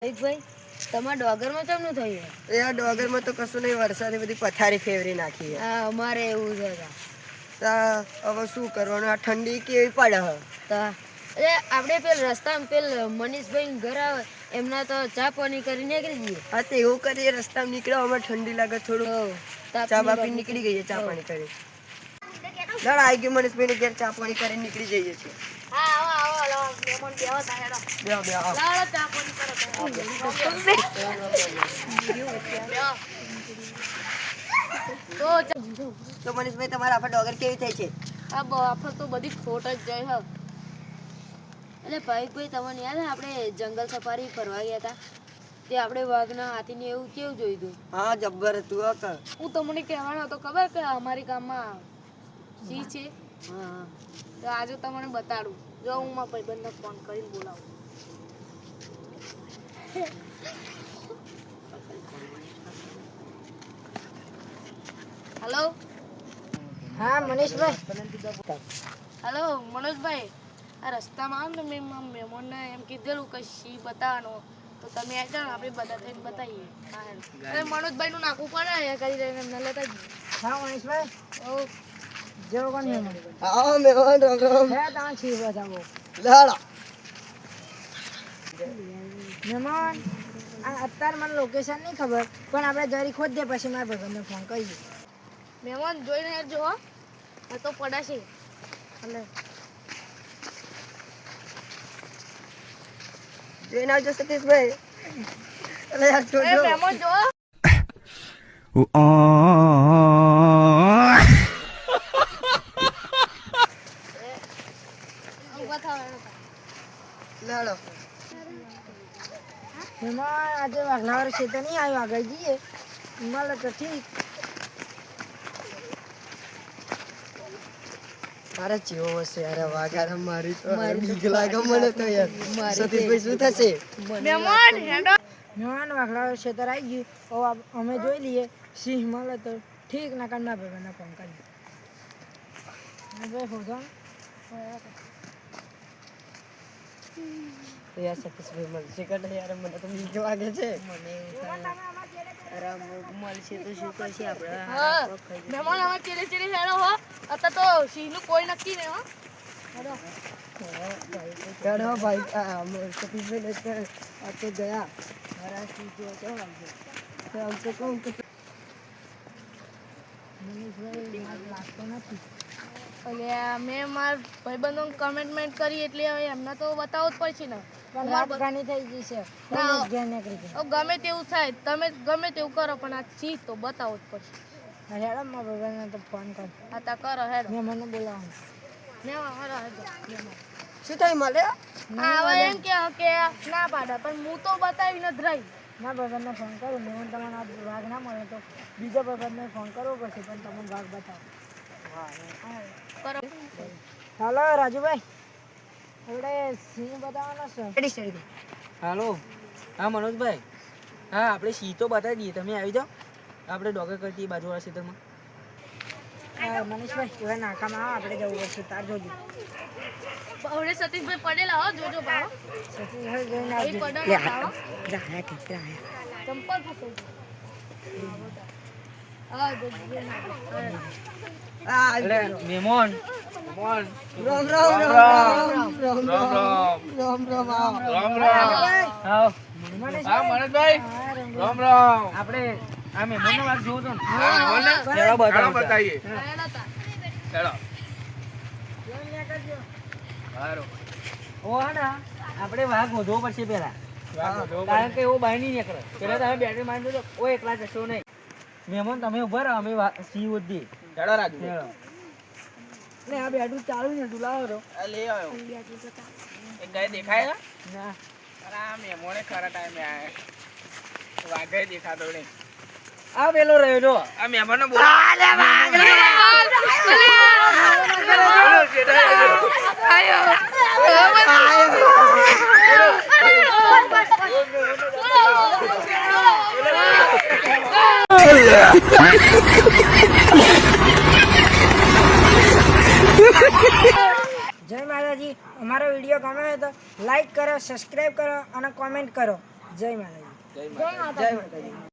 ભાઈ તમારા ડોગરમાં કેમનું થયું? યાર ડોગરમાં તો કશું નહીં, વરસાદે બધી પથારી ફેરવી નાખી. હા અમારે એવું છે. હવે શું કરવાનું, આ ઠંડી કેવી પડે હ. એટલે આપણે પેલ રસ્તામાં પેલ મનીષભાઈ ઘર આવે એમના તો ચા પાણી કરી નીકળી જઈએ. હા તો એવું કરીએ, રસ્તામાં નીકળ્યો અમારે ઠંડી લાગે થોડું, ચા બાપી નીકળી ગઈએ ચા પાણી કરી. લડ આવી ગયું મનીષભાઈ ઘેર, ચા પાણી કરીને નીકળી જઈએ છીએ. તો મનીષભાઈ તમારા આફા ડોગર કેવી થઈ છે? આ આફા તો બધી ખોટ જ જાય હ. એટલે ભાઈ તમને યાદ આપણે જંગલ સફારી ફરવા ગયા હતા તે આપણે વાઘના હાથીને એવું કેવું જોયું હતું? હા જબ્બર હતું. હું તમને કહેવાનો હતો ખબર કે અમારી ગામમાં સિંહ છે. હા તો આજે તમને બતાડું. જો હું મારા ભાઈબંધને ફોન કરીને બોલાવું. હેલો. હા મનીષભાઈ. હેલો મનોજભાઈ, આ રસ્તામાં આવો ને મેં મારા મહેમાનને એમ કીધેલું કે સિંહ બતાવવાનો, તો તમે આવી જાઓ આપણે બધા થઈને બતાવીએ. હા મનોજભાઈનું નાખવું પડે એ કરી રહીને એમને લેતા જઈએ. હા મનીષભાઈ. ઓ જેવો કોણ મહેમાન? હા મહેમાન રામ રામ. હે ત્યાં છીએ બતાવો લાડા મહેમાન. અત્યારે મને લોકેશન નહીં ખબર, પણ આપણે જરી ખોદ દે પછી મારા ભાઈબંધને ફોન કરીએ. મહેમાન જોઈને યાર જો આ તો પડાશે. એટલે જોઈને આવજો સતીશભાઈ. એટલે યાર જોજો મહેમાન જો લાડો. મહેમાન આજે વાઘલાવાળા ક્ષેત્ર નહીં આવ્યો, આગળ જઈએ મળે તો ઠીક. અરે ચેવો હશે યાર વાઘ. યાર મારી તો બીક લાગે મને તો યાર. સતીશભાઈ શું થશે? મહેમાન હેડો. મહેમાન વાઘલાવાળા ક્ષેત્ર આવી ગયું. હવે અમે જોઈ લઈએ, સિંહ મળે તો ઠીક, ના કાંડ ના ભાઈબંધને ફોન કરીએ. ભાઈ હોજો યાર સતીશભાઈ મળશે કે નહીં યાર, મને તો બીક લાગે છે. મળશે તો શું કરશે આપણે? મહેમાન અમે ચીરે ચીરે હેડો હો. અત્યારે તો સિંહનું કોઈ નક્કી નહીં હો. હેડો ચાલો ભાઈ. સતીશભાઈ ને આ તો ગયા. મારા સિંહ જો કેવો લાગશે? તો આમ તો કહું કે મનીષભાઈ વાત લાગતો નથી. એટલે મેં મારા ભાઈબંધોને કમેન્ટમેન્ટ કરી એટલે હવે એમને તો બતાવવું જ પડશે ને. પણ રાત ઘણી થઈ ગઈ છે, ના. ઘેર નીકળી જાય. ગમે તેવું થાય, તમે ગમે તેવું કરો પણ આ સિંહ તો બતાવવું જ પડશે. હેડો મારા ભાઈબંધને તો ફોન કર. હા તા કરો હેડો. મેં મને બોલાવું. શું થાય મળે? હવે એમ કે ના પાડે પણ હું તો બતાવીને જ રહી. ના ભાઈબંધને ફોન કરું. મેં તમને આ વાઘ ના મળે તો બીજા ભાઈબંધને ફોન કરવો પડશે, પણ તમે વાઘ બતાવો. કરો. હાલો રાજુભાઈ, આપણે સિંહ બતાવવાનો છે. હાલો. હા મનોજભાઈ. હા આપણે સિંહ તો બતાવી દઈએ, તમે આવી જાઓ. આપણે ડોગર કરતી બાજુવાળા ક્ષેત્રમાં. હા મનીષભાઈ, હવે નાકામાં આવો, આપણે જવું પડશે. તાર જોજો. હવે સતીશભાઈ પડેલા હો, જોજો ભાવ. સતીશભાઈ જોઈને અહીં આવજો. પડેલા ભાવ. ચંપલ ફસાઈ હા જોજો. એટલે મહેમાન રામ રામ રામ રામ રામ રામ રામ આવો. મનીષભાઈ. રામ રામ. આપણે આ મહેમાનનો વાત જોવો તો ને. ચાલો બતાવીએ. ઓ હા ના, આપણે વાઘ વધવો પડશે પેલા, કારણ કે એવો બહાર નહીં નીકળે. પેલા તમે બેટરી મારી દો, ઓ એકલા જશો નહીં. મહેમાન તમે ઉભા રહો, અમે સિંહ વધીએ. ચાલો રાજુ. ને આ બેડું ચાલુ ને ડુલાવો રહો. લઈ આવ્યો. એક ગાય દેખાય ના અરે આ મહેમાને ખરા ટાઈમે આયા. વાઘે દેખાતો નહીં. આ પેલો રહ્યો જો. આ મહેમાનને જય માતાજી. અમારો વિડીયો ગમે તો લાઈક કરો, સબસ્ક્રાઈબ કરો અને કોમેન્ટ કરો. જય માતાજી. જય માતા જય માતાજી.